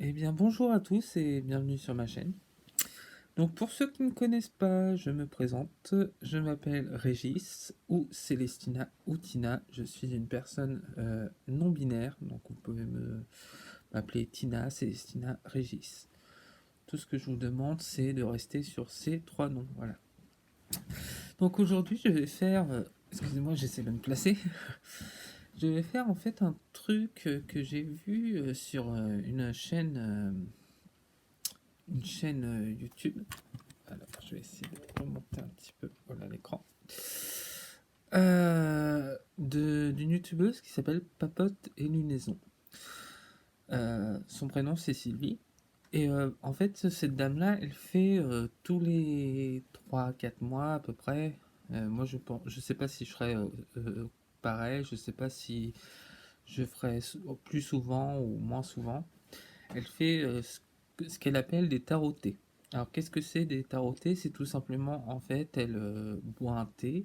Eh bien, bonjour à tous et bienvenue sur ma chaîne. Donc, pour ceux qui ne me connaissent pas, je me présente. Je m'appelle Régis ou Célestina ou Tina. Je suis une personne non binaire, donc vous pouvez m'appeler Tina, Célestina, Régis. Tout ce que je vous demande, c'est de rester sur ces trois noms. Voilà. Donc aujourd'hui, je vais faire. Excusez-moi, j'essaie de me placer. Je vais faire en fait un truc que j'ai vu sur une chaîne YouTube. Alors, je vais essayer de remonter un petit peu voilà, l'écran. D'une youtubeuse qui s'appelle Papote et Lunaison. Son prénom c'est Sylvie. Et en fait, cette dame-là, elle fait tous les 3 4 mois à peu près. Moi, je sais pas si je ferais pareil, je sais pas si je ferais plus souvent ou moins souvent. Elle fait ce qu'elle appelle des tarotés. Alors, qu'est-ce que c'est des tarotés? C'est tout simplement, en fait, elle boit un thé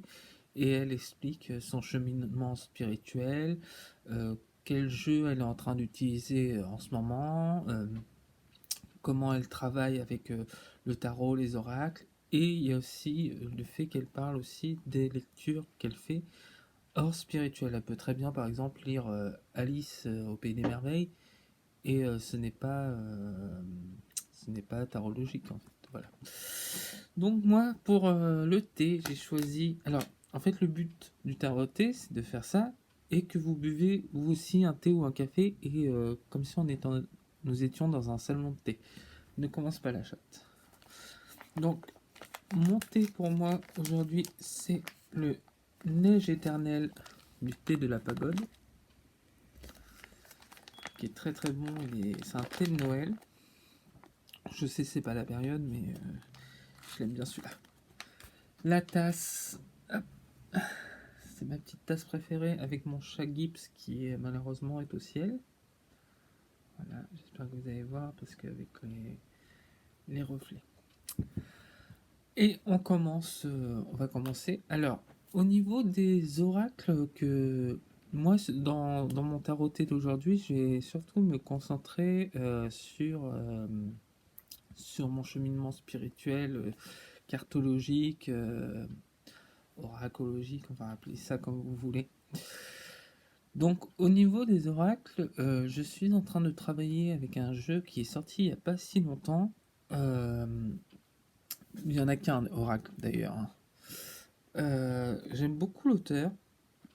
et elle explique son cheminement spirituel, quel jeu elle est en train d'utiliser en ce moment, comment elle travaille avec le tarot, les oracles, et il y a aussi le fait qu'elle parle aussi des lectures qu'elle fait hors spirituel. Elle peut très bien, par exemple, lire Alice au Pays des Merveilles, et ce n'est pas tarologique en fait. Voilà. Donc moi, pour le thé, j'ai choisi. Alors, en fait, le but du tarot thé, c'est de faire ça et que vous buvez vous aussi un thé ou un café et comme si nous étions dans un salon de thé. Ne commence pas la chatte. Donc, mon thé pour moi aujourd'hui, c'est le Neige éternelle du thé de la pagode, qui est très très bon. C'est un thé de Noël. Je sais c'est pas la période, mais je l'aime bien celui-là. La tasse, hop, c'est ma petite tasse préférée avec mon chat Gibbs qui malheureusement est au ciel. Voilà, j'espère que vous allez voir parce qu'avec les reflets. Et on va commencer. Alors, au niveau des oracles que moi, dans mon taroté d'aujourd'hui, je vais surtout me concentrer sur mon cheminement spirituel, cartologique, oracologique, on va appeler ça comme vous voulez. Donc au niveau des oracles, je suis en train de travailler avec un jeu qui est sorti il n'y a pas si longtemps. Euh, il n'y en a qu'un oracle d'ailleurs, hein. J'aime beaucoup l'auteur.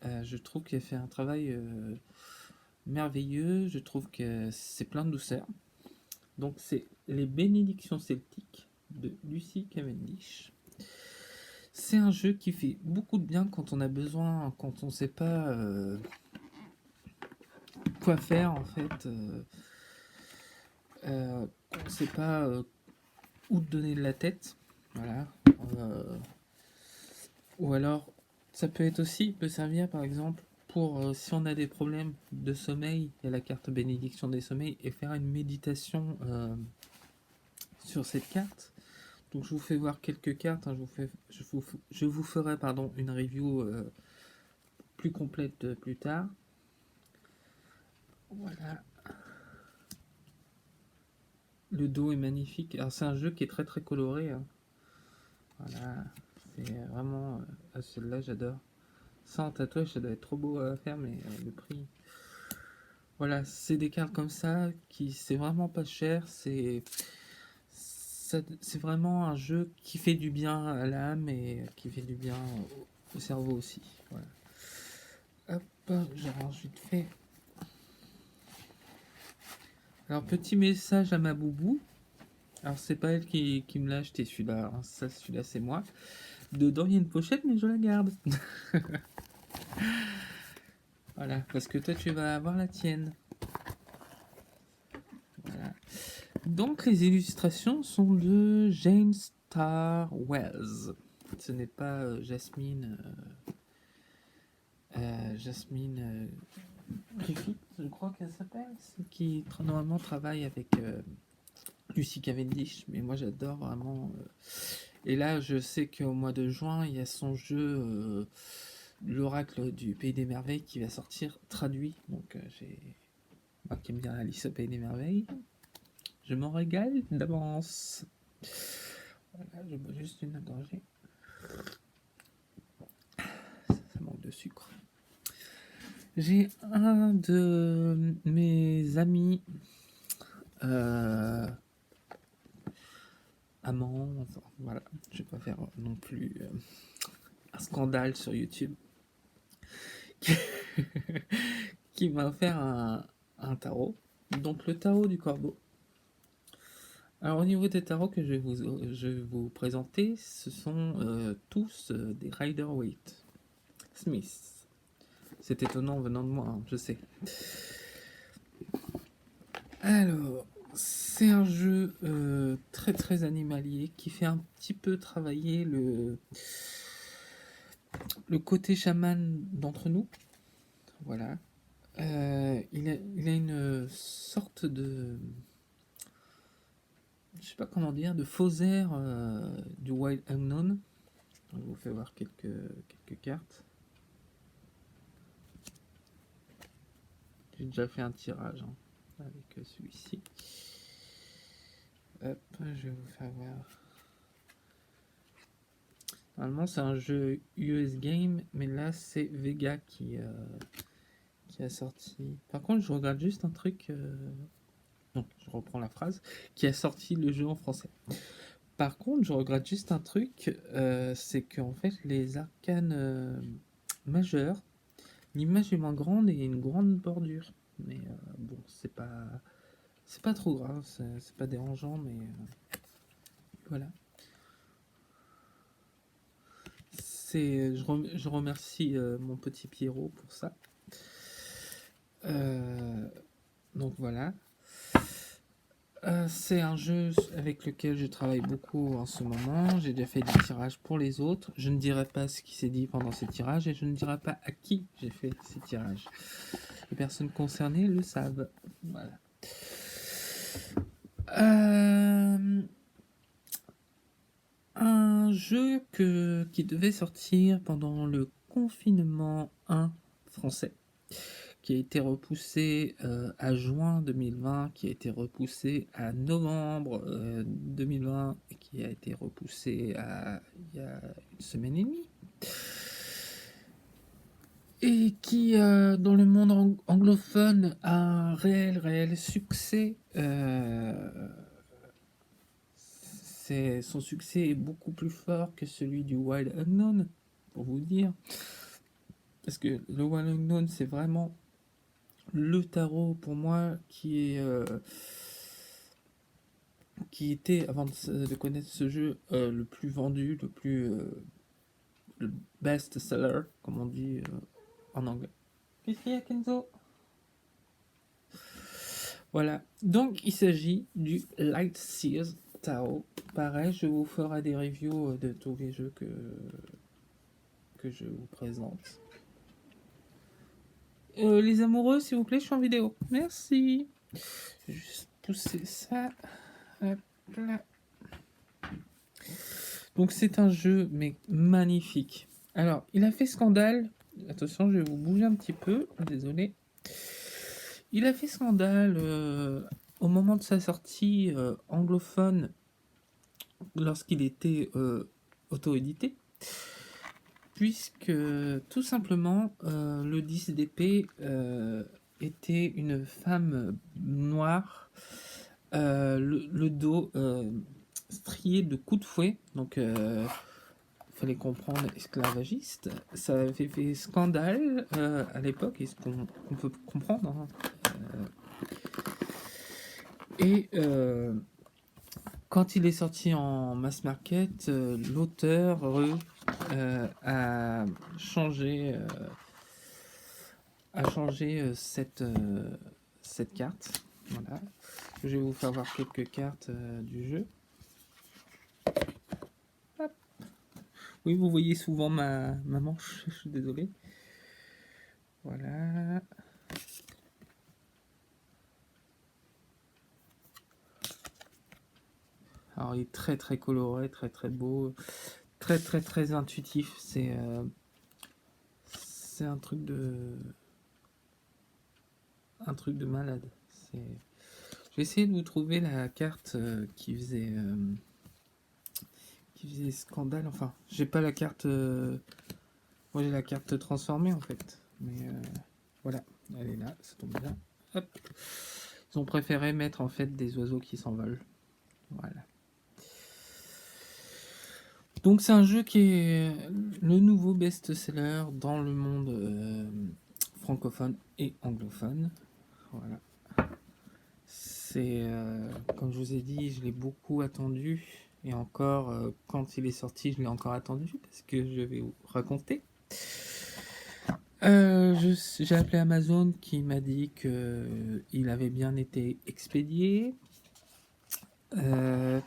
Je trouve qu'il a fait un travail merveilleux. Je trouve que c'est plein de douceur. Donc c'est Les Bénédictions celtiques de Lucy Cavendish. C'est un jeu qui fait beaucoup de bien quand on a besoin, quand on ne sait pas quoi faire en fait, on ne sait pas où donner de la tête, voilà. Euh, ou alors, ça peut être aussi, peut servir par exemple pour si on a des problèmes de sommeil, il y a la carte bénédiction des sommeils et faire une méditation sur cette carte. Donc je vous fais voir quelques cartes, hein, je vous ferai pardon une review plus complète plus tard. Voilà, le dos est magnifique. Alors c'est un jeu qui est très très coloré, hein. Voilà, c'est vraiment celle-là j'adore. Ça en tatouage ça doit être trop beau à faire, mais le prix. Voilà, c'est des cartes comme ça qui c'est vraiment pas cher. C'est vraiment un jeu qui fait du bien à l'âme et qui fait du bien au cerveau aussi. Voilà. Hop, j'arrange vite fait. Alors, petit message à ma boubou. Alors, c'est pas elle qui me l'a acheté celui-là, hein. Ça, celui-là, c'est moi. Dedans, il y a une pochette, mais je la garde. Voilà, parce que toi, tu vas avoir la tienne. Voilà. Donc, les illustrations sont de Jane Star Wells. Ce n'est pas Jasmine Griffith, je crois qu'elle s'appelle, celle qui normalement travaille avec Lucy Cavendish, mais moi j'adore vraiment. Et là, je sais qu'au mois de juin, il y a son jeu L'Oracle du Pays des Merveilles qui va sortir traduit. Donc j'ai moi qui aime bien Alice au Pays des Merveilles. Je m'en régale d'avance. Voilà, je bois juste une gorgée. Ça manque de sucre. J'ai un de mes amis amants, enfin, voilà, je vais pas faire non plus un scandale sur YouTube, qui, qui m'a offert un tarot, donc le tarot du corbeau. Alors au niveau des tarots que je vais vous présenter, ce sont tous des Rider-Waite Smith. C'est étonnant venant de moi, hein, je sais. Alors, c'est un jeu très très animalier qui fait un petit peu travailler le côté chaman d'entre nous. Voilà. Il a une sorte de, je sais pas comment dire, de faux air du Wild Unknown. Je vous fais voir quelques cartes. J'ai déjà fait un tirage hein, avec celui-ci. Hop, je vais vous faire voir. Normalement, c'est un jeu US Game, mais là, c'est Vega qui a sorti. Par contre, je regarde juste un truc. Non, je reprends la phrase. Qui a sorti le jeu en français. Par contre, je regrette juste un truc, c'est qu'en fait, les arcanes majeures, l'image est moins grande et il y a une grande bordure. Mais bon, c'est pas trop grave, c'est pas dérangeant, mais voilà. Je remercie mon petit Pierrot pour ça. Donc voilà. C'est un jeu avec lequel je travaille beaucoup en ce moment. J'ai déjà fait des tirages pour les autres. Je ne dirai pas ce qui s'est dit pendant ces tirages et je ne dirai pas à qui j'ai fait ces tirages. Les personnes concernées le savent. Voilà. Un jeu qui devait sortir pendant le confinement 1 français, qui a été repoussé à juin 2020, qui a été repoussé à novembre 2020 et qui a été repoussé il y a une semaine et demie. Et qui, dans le monde anglophone, a un réel succès. Son succès est beaucoup plus fort que celui du Wild Unknown, pour vous dire. Parce que le Wild Unknown, c'est vraiment le tarot pour moi qui était, avant de connaître ce jeu, le plus vendu, le best seller, comme on dit en anglais. Qu'est-ce qu'il y a, Kenzo? Voilà, donc il s'agit du Light Sears Tarot. Pareil, je vous ferai des reviews de tous les jeux que je vous présente. Les amoureux, s'il vous plaît, je suis en vidéo. Merci. Je vais juste pousser ça. Hop là. Donc c'est un jeu mais magnifique. Alors, il a fait scandale. Attention, je vais vous bouger un petit peu. Désolé. Il a fait scandale au moment de sa sortie anglophone lorsqu'il était auto-édité. Puisque tout simplement le 10 d'épée était une femme noire, le dos strié de coups de fouet, donc fallait comprendre esclavagiste. Ça avait fait scandale à l'époque, et ce qu'on peut comprendre. Hein. Et quand il est sorti en mass market, l'auteur a changé, cette carte. Voilà. Je vais vous faire voir quelques cartes du jeu. Hop. Oui, vous voyez souvent ma manche, je suis désolé. Voilà. Alors, il est très très coloré, très très beau, très intuitif. C'est un truc de malade. vais essayer de vous trouver la carte qui faisait scandale. Enfin, j'ai pas la carte. Moi, j'ai la carte transformée en fait. Mais voilà, elle est là, ça tombe bien. Hop. Ils ont préféré mettre en fait des oiseaux qui s'envolent. Voilà. Donc c'est un jeu qui est le nouveau best-seller dans le monde francophone et anglophone. Voilà. C'est comme je vous ai dit, je l'ai beaucoup attendu et encore quand il est sorti, je l'ai encore attendu parce que je vais vous raconter. J'ai appelé Amazon qui m'a dit que il avait bien été expédié. Euh,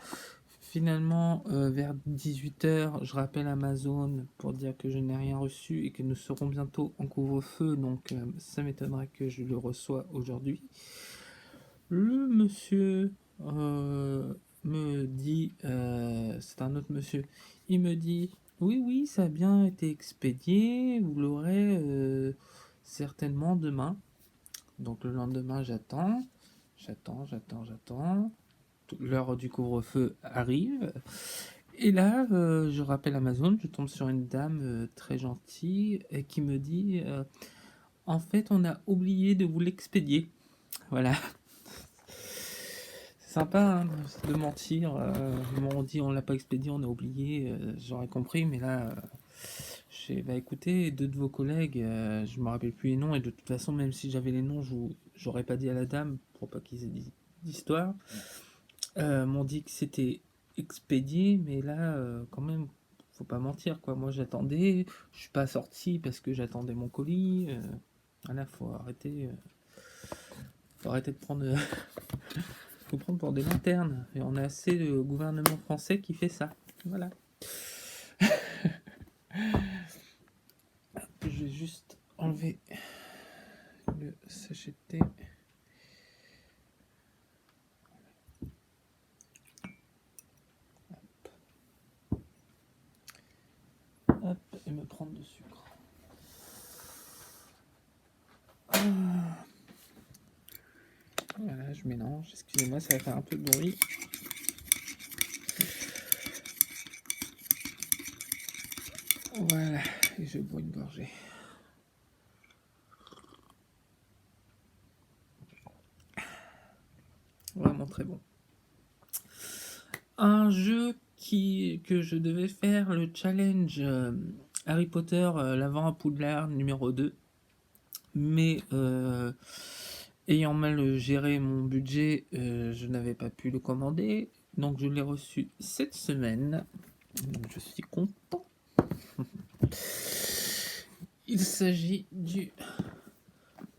Finalement, vers 18 h, je rappelle Amazon pour dire que je n'ai rien reçu et que nous serons bientôt en couvre-feu, donc ça m'étonnerait que je le reçois aujourd'hui. Le monsieur me dit, c'est un autre monsieur, il me dit, oui, oui, ça a bien été expédié, vous l'aurez certainement demain. Donc le lendemain, j'attends. L'heure du couvre-feu arrive. Et là, je rappelle Amazon, je tombe sur une dame très gentille qui me dit en fait, on a oublié de vous l'expédier. Voilà. C'est sympa hein, de mentir. Ils m'ont dit on l'a pas expédié, on a oublié. J'aurais compris, mais là, bah écoutez, deux de vos collègues, je me rappelle plus les noms, et de toute façon, même si j'avais les noms, j'aurais pas dit à la dame pour pas qu'ils aient d'histoire. M'ont dit que c'était expédié, mais là, quand même, faut pas mentir, quoi. Moi, j'attendais, je suis pas sorti parce que j'attendais mon colis. Voilà, faut arrêter de prendre, faut prendre pour des lanternes. Et on a assez de gouvernement français qui fait ça. Voilà. Je vais juste enlever le sachet de thé. Hop, et me prendre du sucre. Voilà, je mélange. Excusez-moi, ça va faire un peu de bruit. Voilà, et je bois une gorgée. Vraiment très bon. Un jeu que je devais faire, le challenge Harry Potter, l'avant à Poudlard numéro 2. Mais ayant mal géré mon budget, je n'avais pas pu le commander. Donc je l'ai reçu cette semaine. Donc, je suis content. Il s'agit du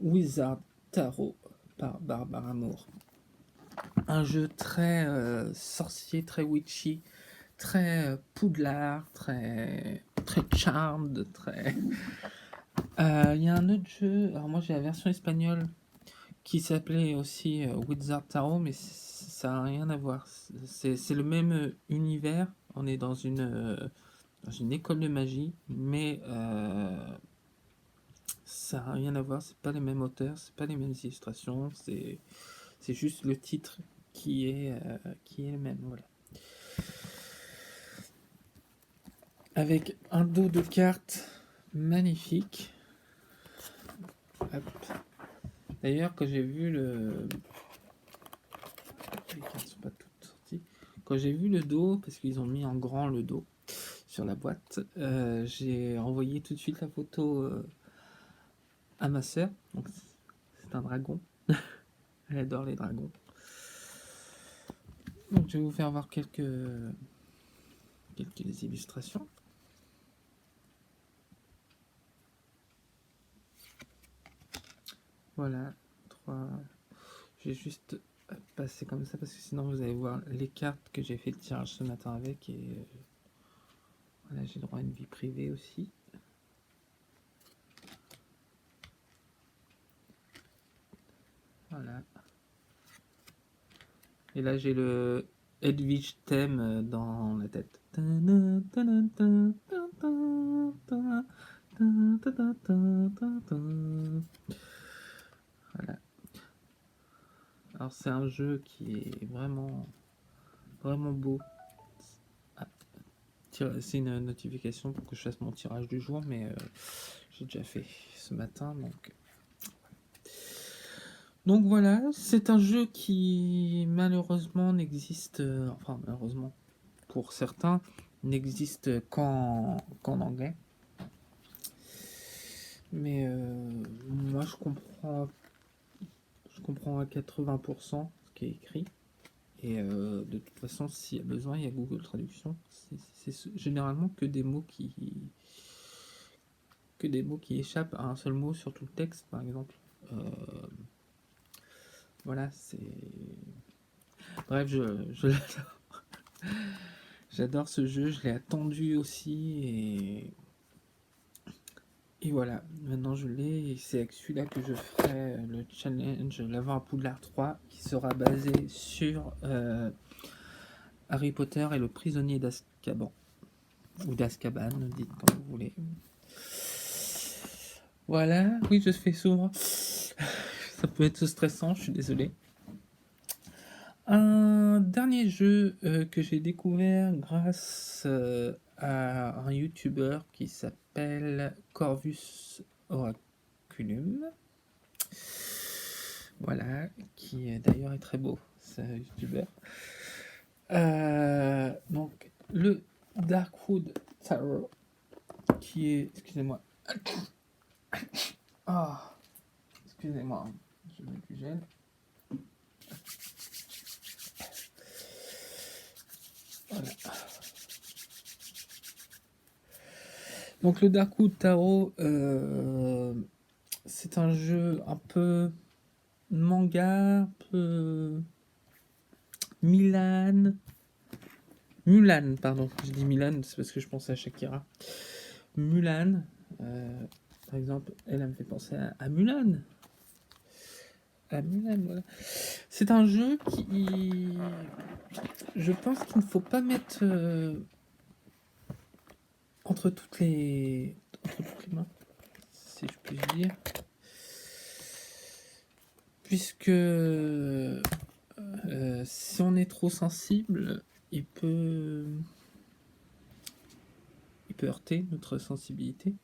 Wizard Tarot par Barbara Moore. Un jeu très sorcier, très witchy, très Poudlard, très charmed, très. Il y a un autre jeu. Alors moi j'ai la version espagnole qui s'appelait aussi Wizard Tarot, mais ça n'a rien à voir. C'est le même univers. On est dans une école de magie, mais ça n'a rien à voir. C'est pas les mêmes auteurs, c'est pas les mêmes illustrations. C'est juste le titre qui est le même. Voilà. Avec un dos de cartes magnifique. Hop. D'ailleurs, quand j'ai vu les cartes sont pas toutes sorties. Quand j'ai vu le dos, parce qu'ils ont mis en grand le dos sur la boîte, j'ai envoyé tout de suite la photo à ma sœur. Donc c'est un dragon. Elle adore les dragons. Donc je vais vous faire voir quelques illustrations. Voilà, 3. Je vais juste passer comme ça parce que sinon vous allez voir les cartes que j'ai fait le tirage ce matin avec, et voilà, j'ai droit à une vie privée aussi. Voilà. Et là j'ai le Edwidge thème dans la tête. Voilà. Alors c'est un jeu qui est vraiment, vraiment beau. Ah, c'est une notification pour que je fasse mon tirage du jour, mais j'ai déjà fait ce matin, donc voilà, c'est un jeu qui malheureusement n'existe, enfin malheureusement pour certains, n'existe qu'en anglais. Mais moi je comprends à 80% ce qui est écrit. Et de toute façon, s'il y a besoin, il y a Google Traduction. C'est généralement que des mots qui échappent à un seul mot sur tout le texte, par exemple. Euh, voilà, c'est. Bref, j'adore ce jeu, je l'ai attendu aussi. Et voilà, maintenant je l'ai. Et c'est avec celui-là que je ferai le challenge L'Avant à Poudlard 3, qui sera basé sur Harry Potter et le prisonnier d'Azkaban. Ou d'Azkaban, dites comme vous voulez. Voilà, oui, je fais souvent. Ça peut être stressant, je suis désolé. Un dernier jeu que j'ai découvert grâce à un YouTuber qui s'appelle Corvus Oraculum. Voilà, qui d'ailleurs est très beau, c'est un YouTuber. Donc, le Darkwood Tarot, qui est. Excusez-moi. Ah, excusez-moi, je mets du gel. Voilà. Donc le Darkwood Tarot, c'est un jeu un peu manga, un peu Mulan, pardon, je dis Milan, c'est parce que je pensais à Shakira. Mulan, par exemple, elle me fait penser à Mulan. À Mulan, voilà. C'est un jeu qui, je pense qu'il ne faut pas mettre entre toutes les mains, si je puis dire, puisque si on est trop sensible, il peut heurter notre sensibilité.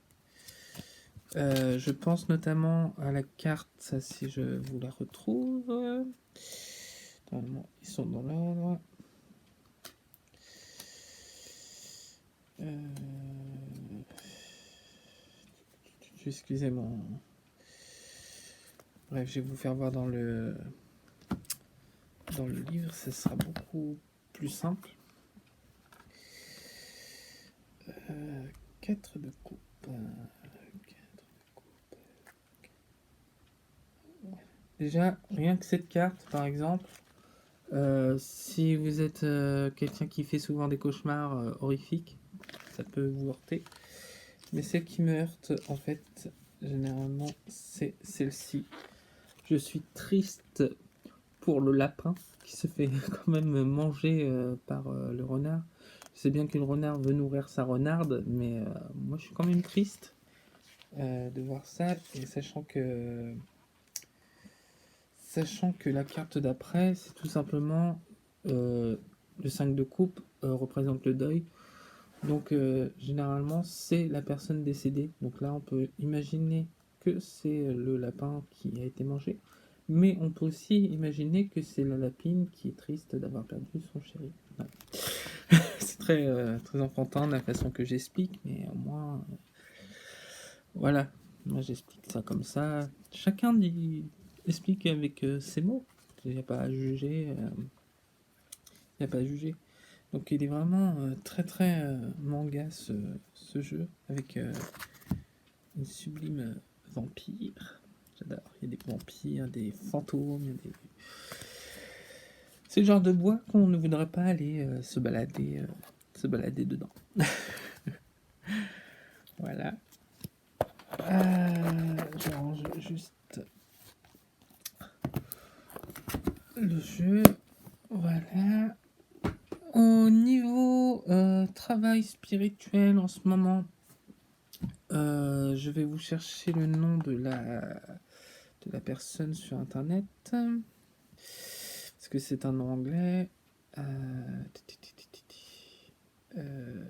Je pense notamment à la carte, ça, si je vous la retrouve. Normalement, ils sont dans l'ordre. Excusez-moi. Bref, je vais vous faire voir dans le livre, ça sera beaucoup plus simple. 4 de coupe. Déjà, rien que cette carte, par exemple, si vous êtes quelqu'un qui fait souvent des cauchemars horrifiques, ça peut vous heurter. Mais celle qui me heurte, en fait, généralement, c'est celle-ci. Je suis triste pour le lapin qui se fait quand même manger par le renard. Je sais bien que le renard veut nourrir sa renarde, mais moi je suis quand même triste de voir ça, et sachant que la carte d'après, c'est tout simplement le 5 de coupe représente le deuil. Donc généralement c'est la personne décédée. Donc là on peut imaginer que c'est le lapin qui a été mangé. Mais on peut aussi imaginer que c'est la lapine qui est triste d'avoir perdu son chéri. Voilà. C'est très enfantin la façon que j'explique, mais au moins, voilà. Moi j'explique ça comme ça. Chacun explique avec ses mots. Il n'y a pas à juger. Il n'y a pas à juger. Donc il est vraiment très manga ce jeu, avec une sublime vampire. J'adore. Il y a des vampires, des fantômes, c'est le genre de bois qu'on ne voudrait pas aller se balader dedans. Voilà. Je range juste le jeu. Voilà. Au niveau travail spirituel en ce moment, je vais vous chercher le nom de la personne sur internet. Parce que c'est un anglais. Euh, euh,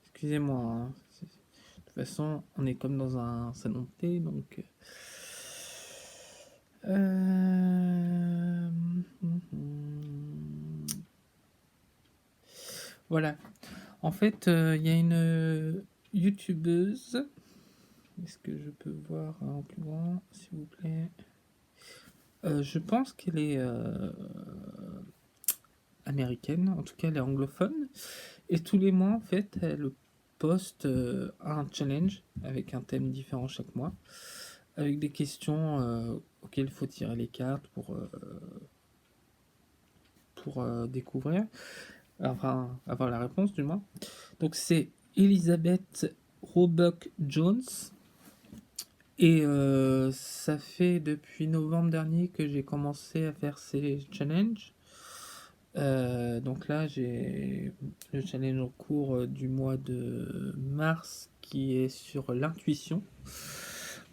Excusez-moi, hein. De toute façon, on est comme dans un salon de thé, donc. Voilà. En fait, il y a une youtubeuse. Est-ce que je peux voir en plus grand, s'il vous plaît? Je pense qu'elle est américaine, en tout cas elle est anglophone. Et tous les mois, en fait, elle poste un challenge avec un thème différent chaque mois, avec des questions auxquelles il faut tirer les cartes pour découvrir, enfin avoir la réponse du moins. Donc c'est Elizabeth Roebuck Jones. Et ça fait depuis novembre dernier que j'ai commencé à faire ces challenges. Donc là, j'ai le challenge en cours du mois de mars qui est sur l'intuition.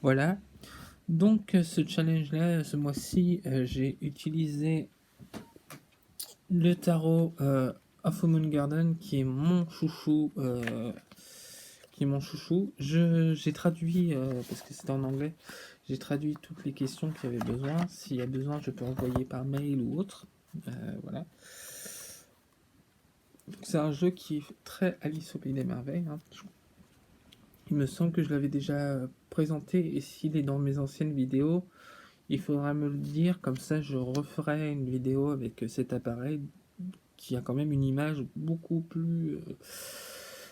Voilà. Donc ce challenge-là, ce mois-ci, j'ai utilisé le tarot of a Moon Garden qui est mon chouchou. J'ai traduit, parce que c'était en anglais, j'ai traduit toutes les questions qu'il y avait besoin. S'il y a besoin, je peux envoyer par mail ou autre. Voilà. C'est un jeu qui est très Alice au Pays des Merveilles. Hein. Il me semble que je l'avais déjà présenté, et s'il est dans mes anciennes vidéos, il faudra me le dire, comme ça je referai une vidéo avec cet appareil qui a quand même une image beaucoup plus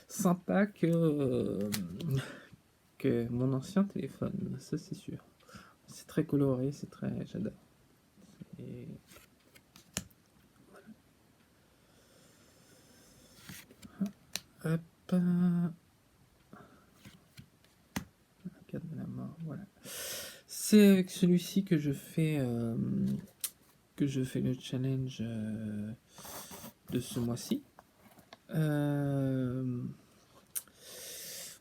sympa que mon ancien téléphone, ça c'est sûr. C'est très coloré, c'est très... j'adore. Et... Hop. La carte de la mort, voilà. C'est avec celui-ci que je fais le challenge de ce mois-ci.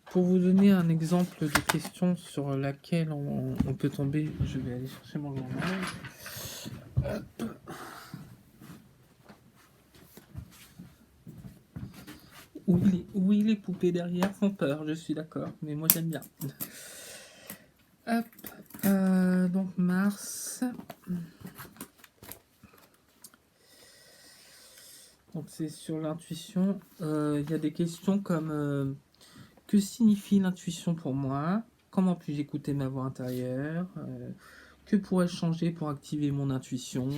Pour vous donner un exemple de question sur laquelle on peut tomber, je vais aller chercher mon journal. Hop. Oui, les poupées derrière font peur, je suis d'accord, mais moi j'aime bien. Hop, donc Mars. Donc c'est sur l'intuition. Il y a des questions comme que signifie l'intuition pour moi? Comment puis-je écouter ma voix intérieure? Que pourrais-je changer pour activer mon intuition?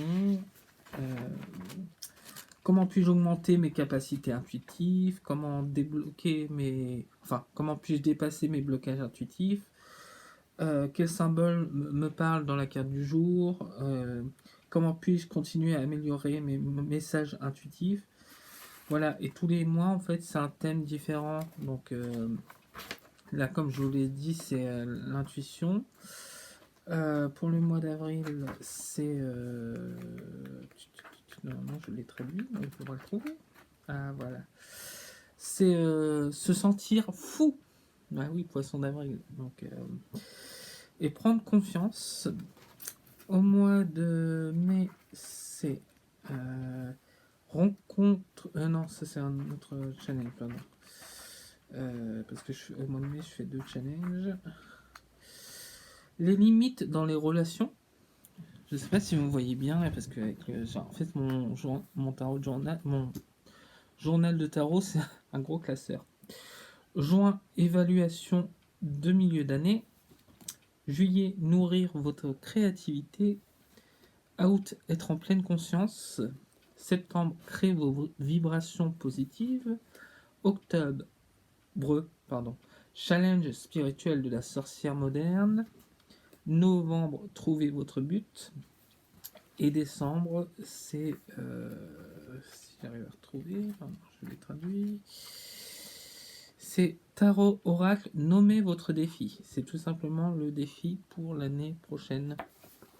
Comment puis-je augmenter mes capacités intuitives? Comment débloquer comment puis-je dépasser mes blocages intuitifs? Quel symbole me parle dans la carte du jour? Comment puis-je continuer à améliorer mes messages intuitifs? Voilà, et tous les mois, en fait, c'est un thème différent. Donc là, comme je vous l'ai dit, c'est l'intuition. Pour le mois d'avril, c'est... Non, je l'ai traduit, donc il faudra le trouver. Ah, voilà. C'est se sentir fou. Ah oui, poisson d'avril. Donc, et prendre confiance. Au mois de mai, c'est rencontre. Non, ça c'est un autre challenge, pardon. Parce que au mois de mai, je fais 2 challenges. Les limites dans les relations. Je sais pas si vous voyez bien, parce que en fait mon tarot de journal, mon journal de tarot, c'est un gros classeur. Juin, évaluation de milieu d'année. Juillet, nourrir votre créativité. Août, être en pleine conscience. Septembre, créer vos vibrations positives. Octobre, challenge spirituel de la sorcière moderne. Novembre, trouver votre but. Et décembre, c'est... si j'arrive à retrouver, je l'ai traduit. C'est Tarot Oracle, nommez votre défi. C'est tout simplement le défi pour l'année prochaine.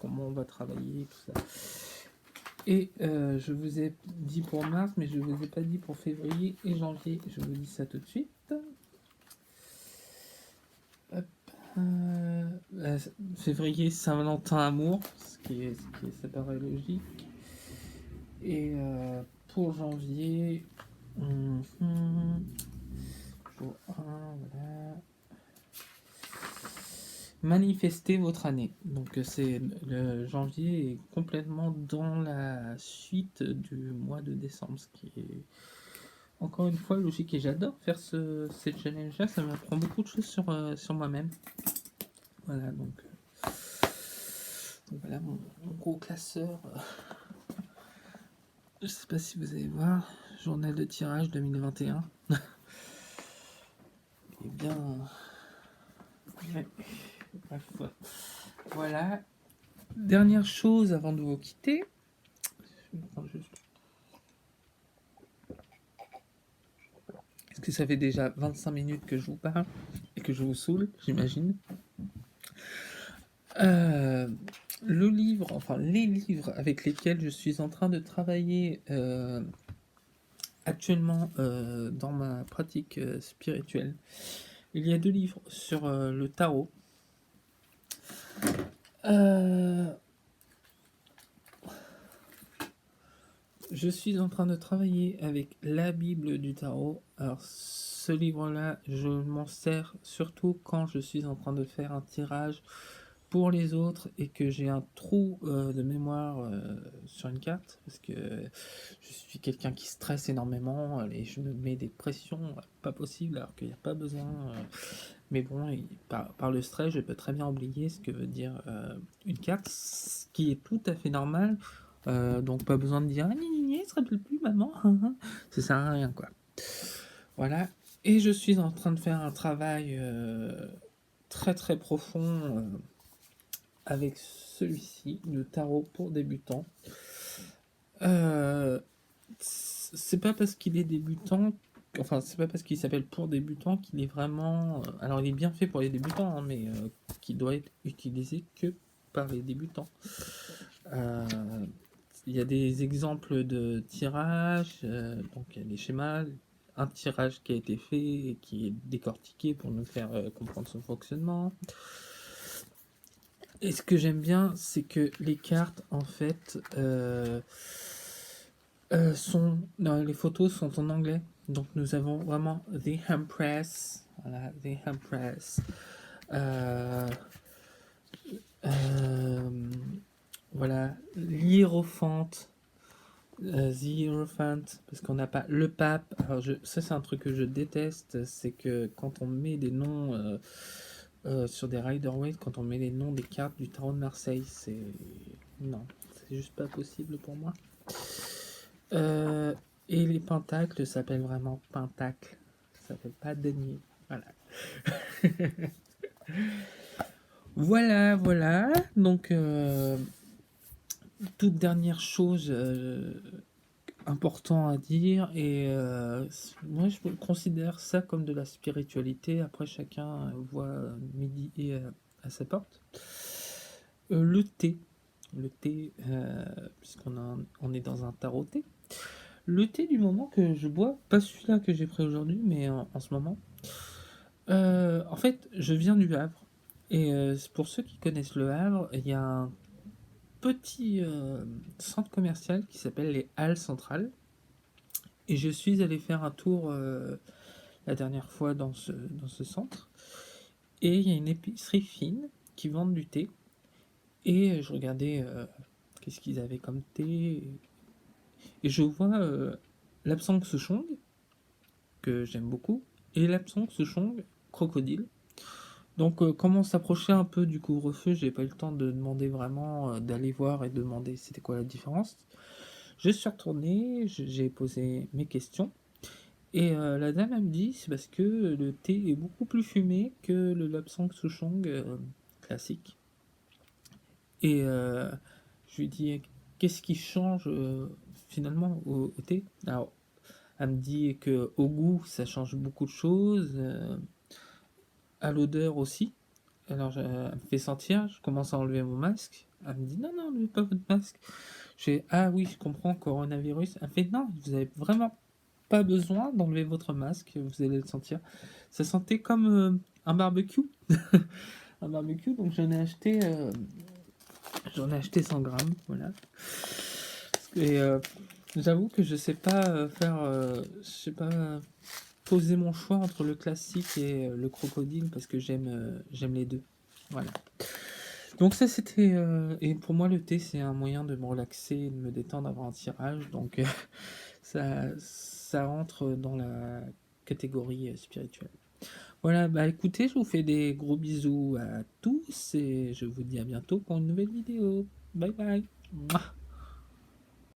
Comment on va travailler, tout ça. Et je vous ai dit pour mars, mais je ne vous ai pas dit pour février et janvier. Je vous dis ça tout de suite. Hop. Euh, Février, Saint-Valentin, amour, ça paraît logique. Et pour janvier, mhm, jour 1, voilà. Manifestez votre année. Donc c'est le janvier est complètement dans la suite du mois de décembre, ce qui est encore une fois logique et j'adore faire ces challenges-là, ça m'apprend beaucoup de choses sur moi-même. Voilà, donc voilà mon gros classeur. Je sais pas si vous allez voir, journal de tirage 2021. Eh bien, ouais, bref, voilà. Dernière chose avant de vous quitter. Je vais prendre juste. Est-ce que ça fait déjà 25 minutes que je vous parle et que je vous saoule, j'imagine. Euh, le livre, enfin les livres avec lesquels je suis en train de travailler actuellement dans ma pratique spirituelle. Il y a 2 livres sur le tarot. Euh, je suis en train de travailler avec la Bible du tarot. Alors ce livre-là, je m'en sers surtout quand je suis en train de faire un tirage pour les autres et que j'ai un trou de mémoire sur une carte, parce que je suis quelqu'un qui stresse énormément et je me mets des pressions pas possibles alors qu'il n'y a pas besoin. Mais bon, par le stress, je peux très bien oublier ce que veut dire une carte, ce qui est tout à fait normal. Donc pas besoin de dire ah, ni, il se rappelle plus maman, ça sert à rien quoi. Voilà. Et je suis en train de faire un travail très très profond avec celui-ci, le tarot pour débutants. Euh, c'est pas parce qu'il est débutant, enfin c'est pas parce qu'il s'appelle pour débutants qu'il est vraiment. Alors il est bien fait pour les débutants, hein, mais qui doit être utilisé que par les débutants. Euh, il y a des exemples de tirages, donc il y a des schémas, un tirage qui a été fait et qui est décortiqué pour nous faire comprendre son fonctionnement. Et ce que j'aime bien, c'est que les cartes, en fait, les photos sont en anglais. Donc nous avons vraiment The Empress, voilà, The Empress, euh, euh, voilà, l'Hiérophante, The Hierophant, parce qu'on n'a pas le pape. Alors ça c'est un truc que je déteste, c'est que quand on met des noms sur des Rider-Waite, quand on met les noms des cartes du tarot de Marseille, c'est... Non, c'est juste pas possible pour moi. Euh, et les pentacles s'appellent vraiment pentacles. Ça s'appelle pas denier. Voilà. Voilà. Donc, toute dernière chose important à dire, et moi je considère ça comme de la spiritualité. Après, chacun voit midi et à sa porte. Le thé. Le thé, on est dans un tarot thé. Le thé du moment que je bois, pas celui-là que j'ai pris aujourd'hui, mais en ce moment. En fait, je viens du Havre. Et pour ceux qui connaissent le Havre, il y a un petit centre commercial qui s'appelle les Halles Centrales. Et je suis allé faire un tour la dernière fois dans ce centre. Et il y a une épicerie fine qui vend du thé. Et je regardais qu'est-ce qu'ils avaient comme thé. Et je vois l'Apsang Souchong, que j'aime beaucoup, et l'Apsang Souchong Crocodile. Donc, comment s'approcher un peu du couvre-feu, j'ai pas eu le temps de demander vraiment, d'aller voir et demander c'était quoi la différence. Je suis retourné, j'ai posé mes questions, et la dame elle me dit c'est parce que le thé est beaucoup plus fumé que le Lapsang Souchong classique. Et je lui dis qu'est-ce qui change finalement au thé. Alors, elle me dit que au goût ça change beaucoup de choses, à l'odeur aussi. Alors, elle me fait sentir, je commence à enlever mon masque. Elle me dit non, non, enlevez pas votre masque. Ah oui, je comprends, coronavirus. Elle me fait non, vous avez vraiment pas besoin d'enlever votre masque, vous allez le sentir. Ça sentait comme un barbecue. un barbecue, donc j'en ai acheté 100 grammes, voilà. Et j'avoue que je sais pas je sais pas poser mon choix entre le classique et le crocodile parce que j'aime les deux. Voilà. Donc ça c'était et pour moi le thé c'est un moyen de me relaxer, de me détendre avant un tirage, donc ça rentre dans la catégorie spirituelle. Voilà, bah écoutez, je vous fais des gros bisous à tous et je vous dis à bientôt pour une nouvelle vidéo. Bye bye. Mouah.